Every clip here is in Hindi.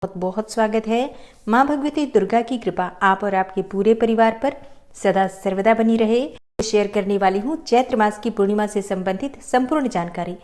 बहुत बहुत स्वागत है। माँ भगवती दुर्गा की कृपा आप और आपके पूरे परिवार पर सदा सर्वदा बनी रहे। शेयर करने वाली हूँ चैत्र मास की पूर्णिमा से संबंधित संपूर्ण जानकारी।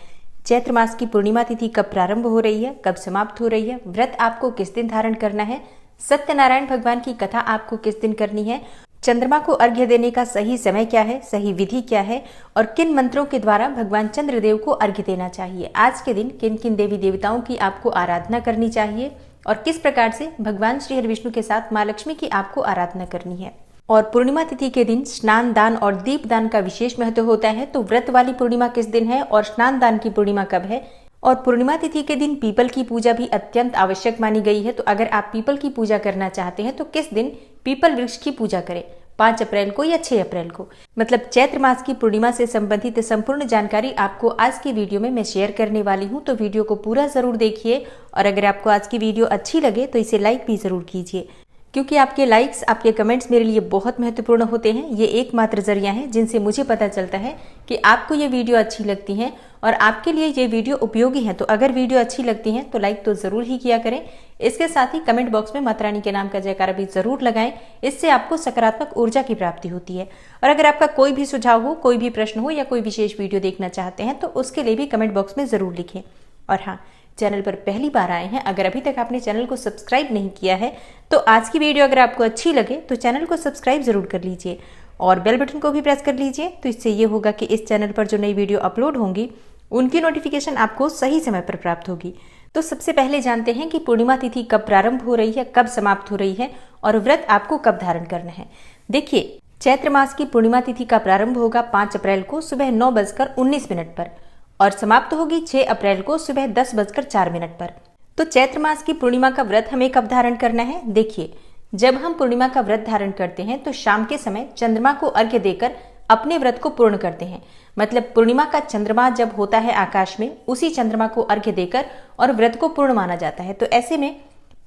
चैत्र मास की पूर्णिमा तिथि कब प्रारंभ हो रही है, कब समाप्त हो रही है, व्रत आपको किस दिन धारण करना है, सत्यनारायण भगवान की कथा आपको किस दिन करनी है, चंद्रमा को अर्घ्य देने का सही समय क्या है, सही विधि क्या है और किन मंत्रों के द्वारा भगवान चंद्रदेव को अर्घ्य देना चाहिए, आज के दिन किन किन देवी देवताओं की आपको आराधना करनी चाहिए और किस प्रकार से भगवान श्री हरि विष्णु के साथ माँ लक्ष्मी की आपको आराधना करनी है। और पूर्णिमा तिथि के दिन स्नान दान और दीप दान का विशेष महत्व होता है। तो व्रत वाली पूर्णिमा किस दिन है और स्नान दान की पूर्णिमा कब है। और पूर्णिमा तिथि के दिन पीपल की पूजा भी अत्यंत आवश्यक मानी गई है। तो अगर आप पीपल की पूजा करना चाहते हैं तो किस दिन पीपल वृक्ष की पूजा करें, 5 अप्रैल को या 6 अप्रैल को। मतलब चैत्र मास की पूर्णिमा से संबंधित संपूर्ण जानकारी आपको आज की वीडियो में मैं शेयर करने वाली हूं। तो वीडियो को पूरा जरूर देखिए और अगर आपको आज की वीडियो अच्छी लगे तो इसे लाइक भी जरूर कीजिए, क्योंकि आपके लाइक्स, आपके कमेंट्स मेरे लिए बहुत महत्वपूर्ण होते हैं। ये एकमात्र जरिया है जिनसे मुझे पता चलता है कि आपको ये वीडियो अच्छी लगती है और आपके लिए ये वीडियो उपयोगी है। तो अगर वीडियो अच्छी लगती है तो लाइक तो जरूर ही किया करें। इसके साथ ही कमेंट बॉक्स में माता रानी के नाम का जयकारा भी जरूर लगाएं। इससे आपको सकारात्मक ऊर्जा की प्राप्ति होती है। और अगर आपका कोई भी सुझाव हो, कोई भी प्रश्न हो या कोई विशेष वीडियो देखना चाहते हैं तो उसके लिए भी कमेंट बॉक्स में जरूर लिखें। और हाँ, चैनल पर पहली बार आए हैं, अगर अभी तक आपने चैनल को सब्सक्राइब नहीं किया है तो आज की वीडियो अगर आपको अच्छी लगे तो चैनल को सब्सक्राइब जरूर कर लीजिए और बेल बटन को भी प्रेस कर लीजिए। तो इससे ये होगा कि इस चैनल पर जो नई वीडियो अपलोड होंगी उनकी नोटिफिकेशन आपको सही समय पर प्राप्त होगी। तो सबसे पहले जानते हैं कि पूर्णिमा तिथि कब प्रारंभ हो रही है, कब समाप्त हो रही है और व्रत आपको कब धारण करना है। देखिए, चैत्र मास की पूर्णिमा तिथि का प्रारंभ होगा 5 अप्रैल को सुबह 9:19 पर और समाप्त होगी 6 अप्रैल को सुबह 10:04 पर। तो चैत्र मास की पूर्णिमा का व्रत हमें कब धारण करना है। देखिए, जब हम पूर्णिमा का व्रत धारण करते हैं तो शाम के समय चंद्रमा को अर्घ्य देकर अपने व्रत को पूर्ण करते हैं। मतलब पूर्णिमा का चंद्रमा जब होता है आकाश में, उसी चंद्रमा को अर्घ्य देकर और व्रत को पूर्ण माना जाता है। तो ऐसे में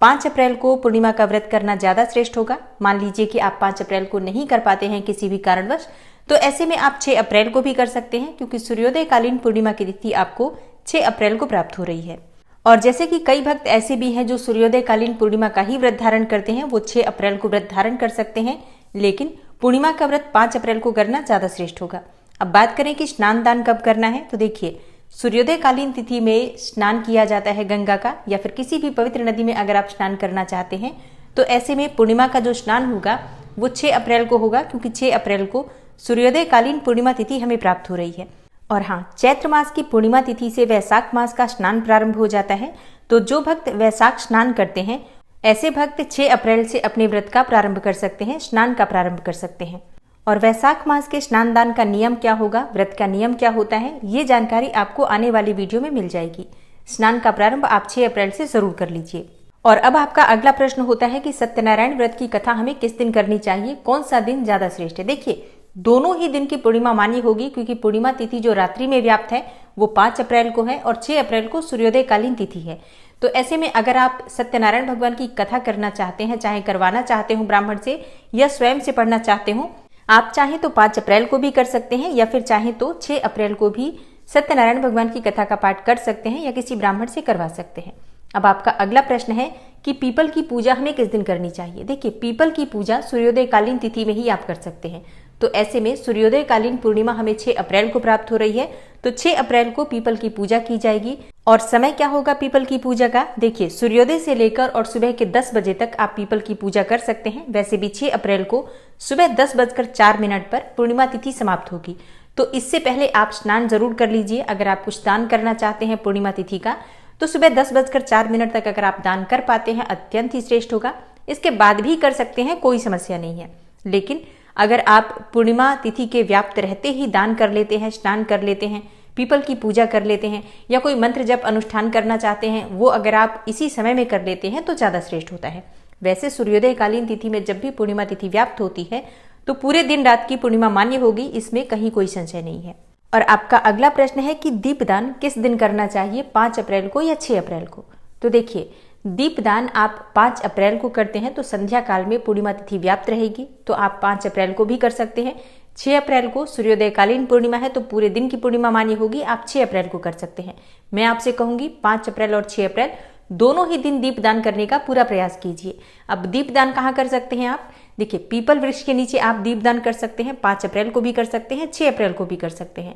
5 अप्रैल को पूर्णिमा का व्रत करना ज्यादा श्रेष्ठ होगा। मान लीजिए कि आप 5 अप्रैल को नहीं कर पाते हैं किसी भी कारणवश, तो ऐसे में आप 6 अप्रैल को भी कर सकते हैं, क्योंकि सूर्योदय कालीन पूर्णिमा की तिथि आपको 6 अप्रैल को प्राप्त हो रही है। और जैसे कि कई भक्त ऐसे भी हैं जो सूर्योदय कालीन पूर्णिमा का ही व्रत धारण करते हैं, वो 6 अप्रैल को व्रत धारण कर सकते हैं, लेकिन पूर्णिमा का व्रत 5 अप्रैल को करना ज्यादा श्रेष्ठ होगा। अब बात करें कि स्नान दान कब करना है, तो देखिए, सूर्योदय कालीन तिथि में स्नान किया जाता है गंगा का या फिर किसी भी पवित्र नदी में अगर आप स्नान करना चाहते हैं तो ऐसे में पूर्णिमा का जो स्नान होगा वो 6 अप्रैल को होगा, क्योंकि 6 अप्रैल को सूर्योदय कालीन पूर्णिमा तिथि हमें प्राप्त हो रही है। और हाँ, चैत्र मास की पूर्णिमा तिथि से वैशाख मास का स्नान प्रारंभ हो जाता है। तो जो भक्त वैशाख स्नान करते हैं, ऐसे भक्त 6 अप्रैल से अपने व्रत का प्रारंभ कर सकते हैं, स्नान का प्रारंभ कर सकते हैं। और वैशाख मास के स्नान दान का नियम क्या होगा, व्रत का नियम क्या होता है, ये जानकारी आपको आने वाली वीडियो में मिल जाएगी। स्नान का प्रारंभ आप 6 अप्रैल से जरूर कर लीजिए। और अब आपका अगला प्रश्न होता है कि सत्यनारायण व्रत की कथा हमें किस दिन करनी चाहिए, कौन सा दिन ज्यादा श्रेष्ठ है। देखिए, दोनों ही दिन की पूर्णिमा मान्य होगी, क्योंकि पूर्णिमा तिथि जो रात्रि में व्याप्त है वो 5 अप्रैल को है और 6 अप्रैल को सूर्योदय कालीन तिथि है। तो ऐसे में अगर आप सत्यनारायण भगवान की कथा करना चाहते हैं, चाहे करवाना चाहते हो ब्राह्मण से या स्वयं से पढ़ना चाहते हो, आप चाहें तो 5 अप्रैल को भी कर सकते हैं या फिर चाहें तो 6 अप्रैल को भी सत्यनारायण भगवान की कथा का पाठ कर सकते हैं या किसी ब्राह्मण से करवा सकते हैं। अब आपका अगला प्रश्न है कि पीपल की पूजा हमें किस दिन करनी चाहिए। देखिए, पीपल की पूजा सूर्योदय कालीन तिथि में ही आप कर सकते हैं। तो ऐसे में सूर्योदय कालीन पूर्णिमा हमें 6 अप्रैल को प्राप्त हो रही है, तो 6 अप्रैल को पीपल की पूजा की जाएगी। और समय क्या होगा पीपल की पूजा का, देखिए, सूर्योदय से लेकर और सुबह के 10 बजे तक आप पीपल की पूजा कर सकते हैं। वैसे भी 6 अप्रैल को सुबह 10:04 पर पूर्णिमा तिथि समाप्त होगी। तो इससे पहले आप स्नान जरूर कर लीजिए। अगर आप कुछ दान करना चाहते हैं पूर्णिमा तिथि का, तो सुबह 10:04 तक अगर आप दान कर पाते हैं अत्यंत ही श्रेष्ठ होगा। इसके बाद भी कर सकते हैं, कोई समस्या नहीं है। लेकिन अगर आप पूर्णिमा तिथि के व्याप्त रहते ही दान कर लेते हैं, स्नान कर लेते हैं, पीपल की पूजा कर लेते हैं या कोई मंत्र जप अनुष्ठान करना चाहते हैं, वो अगर आप इसी समय में कर लेते हैं तो ज्यादा श्रेष्ठ होता है। वैसे सूर्योदय कालीन तिथि में जब भी पूर्णिमा तिथि व्याप्त होती है तो पूरे दिन रात की पूर्णिमा मान्य होगी, इसमें कहीं कोई संशय नहीं है। और आपका अगला प्रश्न है कि दीपदान किस दिन करना चाहिए, 5 अप्रैल को या 6 अप्रैल को। तो देखिए, दीपदान आप 5 अप्रैल को करते हैं तो संध्या काल में पूर्णिमा तिथि व्याप्त रहेगी, तो आप 5 अप्रैल को भी कर सकते हैं। 6 अप्रैल को सूर्योदय कालीन पूर्णिमा है तो पूरे दिन की पूर्णिमा मान्य होगी, आप 6 अप्रैल को कर सकते हैं। मैं आपसे कहूंगी 5 अप्रैल और 6 अप्रैल दोनों ही दिन दीपदान करने का पूरा प्रयास कीजिए। अब दीपदान कहाँ कर सकते हैं आप? देखिए, पीपल वृक्ष के नीचे आप दीपदान कर सकते हैं। 5 अप्रैल को भी कर सकते हैं, 6 अप्रैल को भी कर सकते हैं।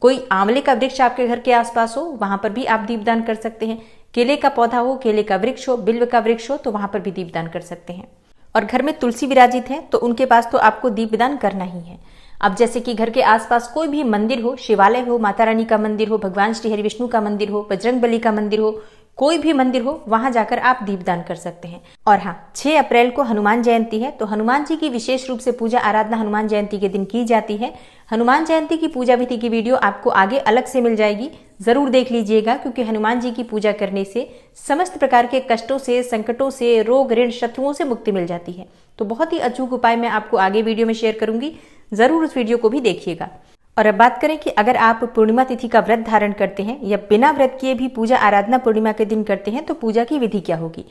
कोई आंवले का वृक्ष आपके घर के आसपास हो, वहां पर भी आप दीपदान कर सकते हैं। केले का पौधा हो, केले का वृक्ष हो, बिल्व का वृक्ष हो, तो वहां पर भी दीपदान कर सकते हैं। और घर में तुलसी विराजित है तो उनके पास तो आपको दीपदान करना ही है। अब जैसे कि घर के आसपास कोई भी मंदिर हो, शिवालय हो, माता रानी का मंदिर हो, भगवान श्री हरि विष्णु का मंदिर हो, बजरंग बली का मंदिर हो, कोई भी मंदिर हो, वहां जाकर आप दीपदान कर सकते हैं। और हाँ, 6 अप्रैल को हनुमान जयंती है, तो हनुमान जी की विशेष रूप से पूजा आराधना हनुमान जयंती के दिन की जाती है। हनुमान जयंती की पूजा विधि की वीडियो आपको आगे अलग से मिल जाएगी, जरूर देख लीजिएगा, क्योंकि हनुमान जी की पूजा करने से समस्त प्रकार के कष्टों से, संकटों से, रोग, ऋण, शत्रुओं से मुक्ति मिल जाती है। तो बहुत ही अचूक उपाय मैं आपको आगे वीडियो में शेयर करूंगी, जरूर उस वीडियो को भी देखिएगा। और अब बात करें कि अगर आप पूर्णिमा तिथि का व्रत धारण करते हैं या बिना व्रत किए भी पूजा आराधना पूर्णिमा के दिन करते हैं, तो पूजा की विधि क्या होगी?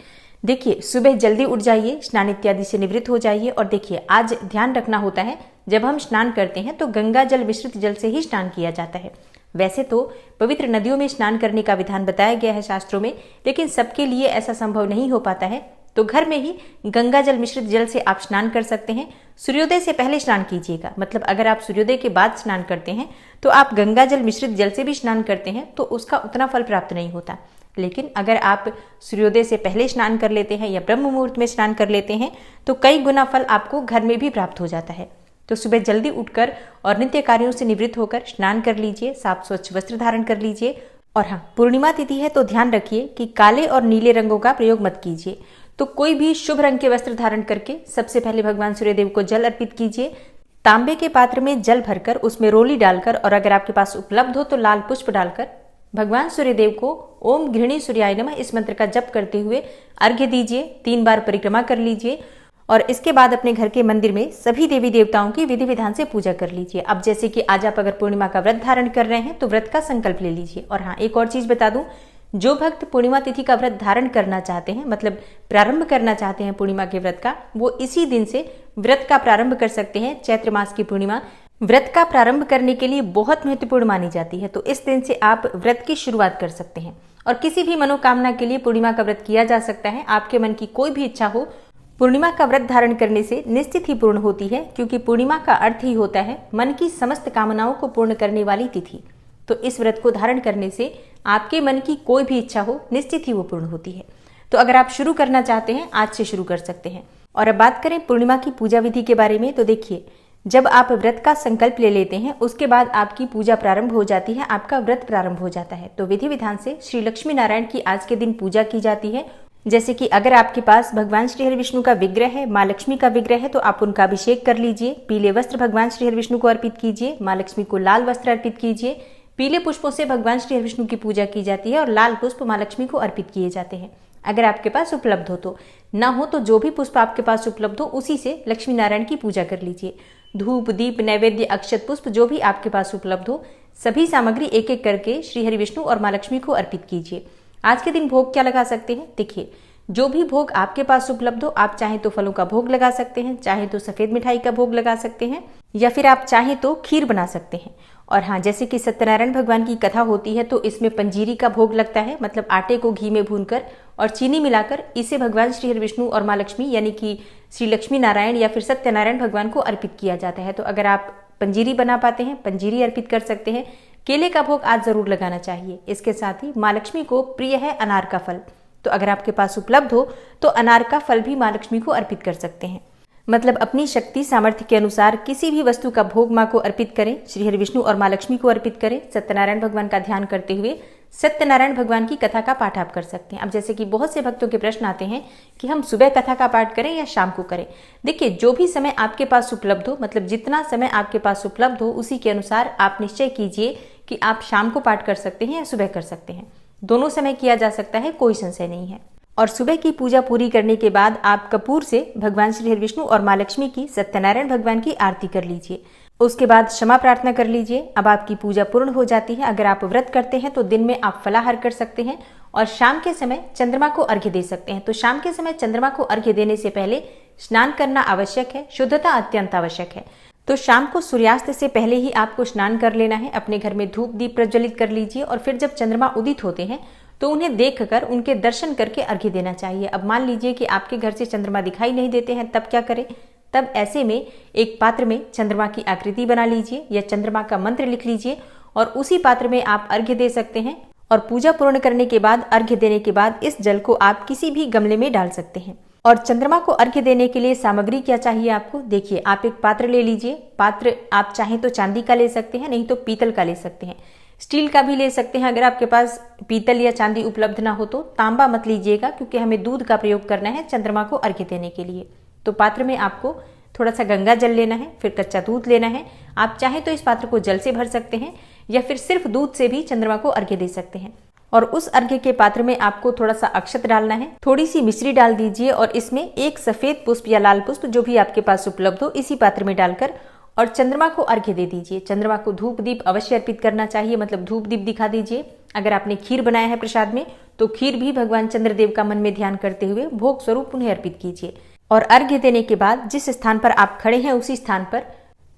देखिए, सुबह जल्दी उठ जाइए, स्नान इत्यादि से निवृत्त हो जाइए। और देखिए, आज ध्यान रखना होता है, जब हम स्नान करते हैं तो गंगा जल मिश्रित जल से ही स्नान किया जाता है। वैसे तो पवित्र नदियों में स्नान करने का विधान बताया गया है शास्त्रों में, लेकिन सबके लिए ऐसा संभव नहीं हो पाता है, तो घर में ही गंगा जल मिश्रित जल से आप स्नान कर सकते हैं। सूर्योदय से पहले स्नान कीजिएगा, मतलब अगर आप सूर्योदय के बाद स्नान करते हैं तो आप गंगा जल मिश्रित जल से भी स्नान करते हैं तो उसका उतना फल प्राप्त नहीं होता। लेकिन अगर आप सूर्योदय से पहले स्नान कर लेते हैं या ब्रह्म मुहूर्त में स्नान कर लेते हैं तो कई गुना फल आपको घर में भी प्राप्त हो जाता है। तो सुबह जल्दी उठकर और नित्य कार्यों से निवृत्त होकर स्नान कर लीजिए, साफ स्वच्छ वस्त्र धारण कर लीजिए। और हाँ, पूर्णिमा तिथि है तो ध्यान रखिए कि काले और नीले रंगों का प्रयोग मत कीजिए। तो कोई भी शुभ रंग के वस्त्र धारण करके सबसे पहले भगवान सूर्यदेव को जल अर्पित कीजिए। तांबे के पात्र में जल भरकर उसमें रोली डालकर, और अगर आपके पास उपलब्ध हो तो लाल पुष्प डालकर भगवान सूर्यदेव को ओम गृहिणी सूर्याय नमः इस मंत्र का जप करते हुए अर्घ्य दीजिए। 3 बार परिक्रमा कर लीजिए और इसके बाद अपने घर के मंदिर में सभी देवी देवताओं की विधि विधान से पूजा कर लीजिए। अब जैसे कि आज आप अगर पूर्णिमा का व्रत धारण कर रहे हैं तो व्रत का संकल्प ले लीजिए। और हाँ, एक और चीज बता दूं, जो भक्त पूर्णिमा तिथि का व्रत धारण करना चाहते हैं, मतलब प्रारंभ करना चाहते हैं पूर्णिमा के व्रत का, वो इसी दिन से व्रत का प्रारंभ कर सकते हैं। चैत्र मास की पूर्णिमा व्रत का प्रारंभ करने के लिए बहुत महत्वपूर्ण मानी जाती है, तो इस दिन से आप व्रत की शुरुआत कर सकते हैं। और किसी भी मनोकामना के लिए पूर्णिमा का व्रत किया जा सकता है। आपके मन की कोई भी इच्छा हो, पूर्णिमा का व्रत धारण करने से निश्चित ही पूर्ण होती है, क्योंकि पूर्णिमा का अर्थ ही होता है मन की समस्त कामनाओं को पूर्ण करने वाली तिथि। तो इस व्रत को धारण करने से आपके मन की कोई भी इच्छा हो, निश्चित ही वो पूर्ण होती है। तो अगर आप शुरू करना चाहते हैं, आज से शुरू कर सकते हैं। और अब बात करें पूर्णिमा की पूजा विधि के बारे में, तो देखिए, जब आप व्रत का संकल्प ले लेते हैं उसके बाद आपकी पूजा प्रारंभ हो जाती है, आपका व्रत प्रारंभ हो जाता है। तो विधि विधान से श्री लक्ष्मी नारायण की आज के दिन पूजा की जाती है। जैसे कि अगर आपके पास भगवान श्री हरि विष्णु का विग्रह है, माँ लक्ष्मी का विग्रह है, तो आप उनका अभिषेक कर लीजिए। पीले वस्त्र भगवान श्री हरि विष्णु को अर्पित कीजिए, माँ लक्ष्मी को लाल वस्त्र अर्पित कीजिए। पीले पुष्पों से भगवान श्री हरि विष्णु की पूजा की जाती है और लाल पुष्प माँ लक्ष्मी को अर्पित किए जाते हैं, अगर आपके पास उपलब्ध हो तो। ना हो तो जो भी पुष्प आपके पास उपलब्ध हो उसी से लक्ष्मी नारायण की पूजा कर लीजिए। धूप, दीप, नैवेद्य, अक्षत पुष्प जो भी आपके पास उपलब्ध हो, सभी सामग्री एक एक करके श्री हरि विष्णु और माँ लक्ष्मी को अर्पित कीजिए। आज के दिन भोग क्या लगा सकते हैं? देखिए, जो भी भोग आपके पास उपलब्ध हो, आप चाहें तो फलों का भोग लगा सकते हैं, चाहे तो सफेद मिठाई का भोग लगा सकते हैं, या फिर आप चाहें तो खीर बना सकते हैं। और हाँ, जैसे कि सत्यनारायण भगवान की कथा होती है तो इसमें पंजीरी का भोग लगता है, मतलब आटे को घी में भूनकर और चीनी मिलाकर इसे भगवान श्री हरि विष्णु और माँ लक्ष्मी यानी कि श्री लक्ष्मी नारायण या फिर सत्यनारायण भगवान को अर्पित किया जाता है। तो अगर आप पंजीरी बना पाते हैं, पंजीरी अर्पित कर सकते हैं। केले का भोग आज जरूर लगाना चाहिए। इसके साथ ही माँ लक्ष्मी को प्रिय है अनार का फल, तो अगर आपके पास उपलब्ध हो तो अनार का फल भी माँ लक्ष्मी को अर्पित कर सकते हैं। मतलब अपनी शक्ति सामर्थ्य के अनुसार किसी भी वस्तु का भोग माँ को अर्पित करें, श्री हरि विष्णु और माँ लक्ष्मी को अर्पित करें। सत्यनारायण भगवान का ध्यान करते हुए सत्यनारायण भगवान की कथा का पाठ आप कर सकते हैं। अब जैसे कि बहुत से भक्तों के प्रश्न आते हैं कि हम सुबह कथा का पाठ करें या शाम को करें। देखिए, जो भी समय आपके पास उपलब्ध हो, मतलब जितना समय आपके पास उपलब्ध हो उसी के अनुसार आप निश्चय कीजिए कि आप शाम को पाठ कर सकते हैं या सुबह कर सकते हैं। दोनों समय किया जा सकता है, कोई संशय नहीं है। और सुबह की पूजा पूरी करने के बाद आप कपूर से भगवान श्री हरि विष्णु और माँ लक्ष्मी की, सत्यनारायण भगवान की आरती कर लीजिए। उसके बाद क्षमा प्रार्थना कर लीजिए। अब आपकी पूजा पूर्ण हो जाती है। अगर आप व्रत करते हैं तो दिन में आप फलाहार कर सकते हैं और शाम के समय चंद्रमा को अर्घ्य दे सकते हैं। तो शाम के समय चंद्रमा को अर्घ्य देने से पहले स्नान करना आवश्यक है, शुद्धता अत्यंत आवश्यक है। तो शाम को सूर्यास्त से पहले ही आपको स्नान कर लेना है। अपने घर में धूप दीप प्रज्वलित कर लीजिए और फिर जब चंद्रमा उदित होते हैं तो उन्हें देखकर उनके दर्शन करके अर्घ्य देना चाहिए। अब मान लीजिए कि आपके घर से चंद्रमा दिखाई नहीं देते हैं, तब क्या करें? तब ऐसे में एक पात्र में चंद्रमा की आकृति बना लीजिए या चंद्रमा का मंत्र लिख लीजिए और उसी पात्र में आप अर्घ्य दे सकते हैं। और पूजा पूर्ण करने के बाद, अर्घ्य देने के बाद इस जल को आप किसी भी गमले में डाल सकते हैं। और चंद्रमा को अर्घ्य देने के लिए सामग्री क्या चाहिए आपको? देखिए, आप एक पात्र ले लीजिए। पात्र आप चाहें तो चांदी का ले सकते हैं, नहीं तो पीतल का ले सकते हैं, स्टील का भी ले सकते हैं। अगर आपके पास पीतल या चांदी उपलब्ध ना हो तो तांबा मत लीजिएगा, क्योंकि हमें दूध का प्रयोग करना है चंद्रमा को अर्घ्य देने के लिए। तो पात्र में आपको थोड़ा सा गंगा जल लेना है, फिर कच्चा दूध लेना है। आप चाहें तो इस पात्र को जल से भर सकते हैं या फिर सिर्फ दूध से भी चंद्रमा को अर्घ्य दे सकते हैं। और उस अर्घ्य के पात्र में आपको थोड़ा सा अक्षत डालना है, थोड़ी सी मिश्री डाल दीजिए और इसमें एक सफेद पुष्प या लाल पुष्प जो भी आपके पास उपलब्ध हो इसी पात्र में डालकर और चंद्रमा को अर्घ्य दे दीजिए। चंद्रमा को धूप दीप अवश्य अर्पित करना चाहिए, मतलब धूप दीप दिखा दीजिए। अगर आपने खीर बनाया है प्रसाद में तो खीर भी भगवान चंद्रदेव का मन में ध्यान करते हुए भोग स्वरूप उन्हें अर्पित कीजिए। और अर्घ्य देने के बाद जिस स्थान पर आप खड़े हैं उसी स्थान पर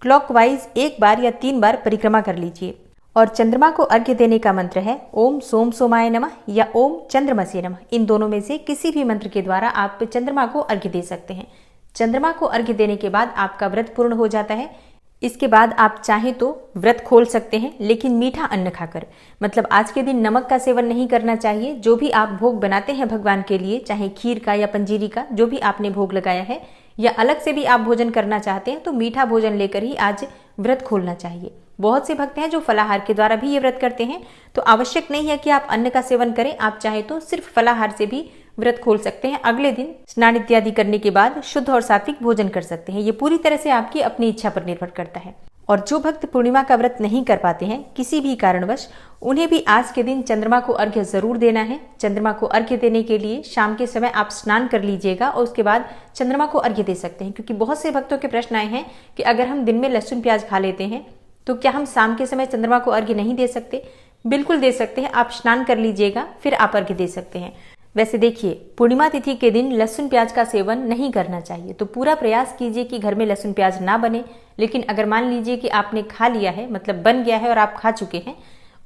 क्लॉकवाइज 1 बार या 3 बार परिक्रमा कर लीजिए। और चंद्रमा को अर्घ्य देने का मंत्र है ओम सोम सोमाय नमः या ओम चंद्रमसे नमः। इन दोनों में से किसी भी मंत्र के द्वारा आप चंद्रमा को अर्घ्य दे सकते हैं। चंद्रमा को अर्घ्य देने के बाद आपका व्रत पूर्ण हो जाता है। इसके बाद आप चाहें तो व्रत खोल सकते हैं, लेकिन मीठा अन्न खाकर। मतलब आज के दिन नमक का सेवन नहीं करना चाहिए। जो भी आप भोग बनाते हैं भगवान के लिए, चाहे खीर का या पंजीरी का, जो भी आपने भोग लगाया है, या अलग से भी आप भोजन करना चाहते हैं तो मीठा भोजन लेकर ही आज व्रत खोलना चाहिए। बहुत से भक्त हैं जो फलाहार के द्वारा भी ये व्रत करते हैं, तो आवश्यक नहीं है कि आप अन्न का सेवन करें। आप चाहे तो सिर्फ फलाहार से भी व्रत खोल सकते हैं। अगले दिन स्नान इत्यादि करने के बाद शुद्ध और सात्विक भोजन कर सकते हैं। ये पूरी तरह से आपकी अपनी इच्छा पर निर्भर करता है। और जो भक्त पूर्णिमा का व्रत नहीं कर पाते हैं किसी भी कारणवश, उन्हें भी आज के दिन चंद्रमा को अर्घ्य जरूर देना है। चंद्रमा को अर्घ्य देने के लिए शाम के समय आप स्नान कर लीजिएगा और उसके बाद चंद्रमा को अर्घ्य दे सकते हैं। क्योंकि बहुत से भक्तों के प्रश्न आए हैं कि अगर हम दिन में लहसुन प्याज खा लेते हैं तो क्या हम शाम के समय चंद्रमा को अर्घ्य नहीं दे सकते? बिल्कुल दे सकते हैं। आप स्नान कर लीजिएगा फिर आप अर्घ्य दे सकते हैं। वैसे देखिए, पूर्णिमा तिथि के दिन लहसुन प्याज का सेवन नहीं करना चाहिए, तो पूरा प्रयास कीजिए कि घर में लहसुन प्याज ना बने। लेकिन अगर मान लीजिए कि आपने खा लिया है, मतलब बन गया है और आप खा चुके हैं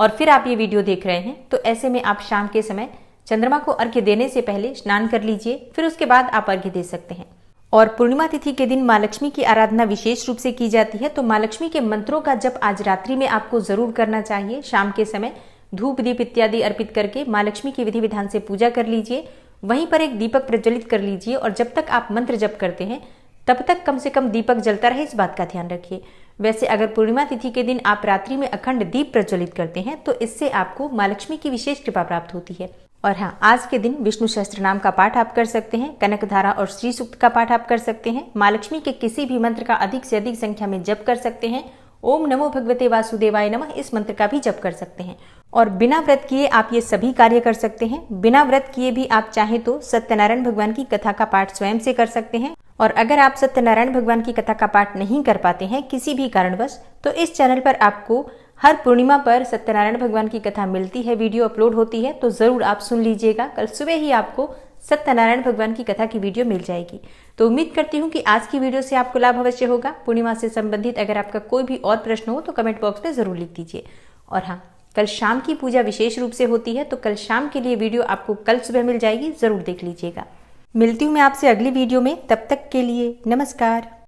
और फिर आप ये वीडियो देख रहे हैं, तो ऐसे में आप शाम के समय चंद्रमा को अर्घ्य देने से पहले स्नान कर लीजिए, फिर उसके बाद आप अर्घ्य दे सकते हैं। और पूर्णिमा तिथि के दिन माँ लक्ष्मी की आराधना विशेष रूप से की जाती है, तो माँ लक्ष्मी के मंत्रों का जप आज रात्रि में आपको जरूर करना चाहिए। शाम के समय धूप दीप इत्यादि अर्पित करके माँ लक्ष्मी की विधि विधान से पूजा कर लीजिए। वहीं पर एक दीपक प्रज्वलित कर लीजिए और जब तक आप मंत्र जप करते हैं तब तक कम से कम दीपक जलता रहे, इस बात का ध्यान रखिए। वैसे अगर पूर्णिमा तिथि के दिन आप रात्रि में अखंड दीप प्रज्वलित करते हैं तो इससे आपको माँ लक्ष्मी की विशेष कृपा प्राप्त होती है। और हाँ, आज के दिन विष्णु सहस्त्र नाम का पाठ आप कर सकते हैं, कनक धारा और श्री सूक्त का पाठ आप कर सकते हैं, माँ लक्ष्मी के किसी भी मंत्र का अधिक से अधिक संख्या में जप कर सकते हैं। ओम नमो भगवते वासुदेवाय नमः इस मंत्र का भी जप कर सकते हैं। और बिना व्रत किए आप ये सभी कार्य कर सकते हैं। बिना व्रत किए भी आप चाहें तो सत्यनारायण भगवान की कथा का पाठ स्वयं से कर सकते हैं। और अगर आप सत्यनारायण भगवान की कथा का पाठ नहीं कर पाते हैं किसी भी कारणवश, तो इस चैनल पर आपको हर पूर्णिमा पर सत्यनारायण भगवान की कथा मिलती है, वीडियो अपलोड होती है, तो जरूर आप सुन लीजिएगा। कल सुबह ही आपको सत्यनारायण भगवान की कथा की वीडियो मिल जाएगी। तो उम्मीद करती हूँ कि आज की वीडियो से आपको लाभ अवश्य होगा। पूर्णिमा से संबंधित अगर आपका कोई भी और प्रश्न हो तो कमेंट बॉक्स में जरूर लिख दीजिए। और हाँ, कल शाम की पूजा विशेष रूप से होती है, तो कल शाम के लिए वीडियो आपको कल सुबह मिल जाएगी, जरूर देख लीजिएगा। मिलती हूँ मैं आपसे अगली वीडियो में, तब तक के लिए नमस्कार।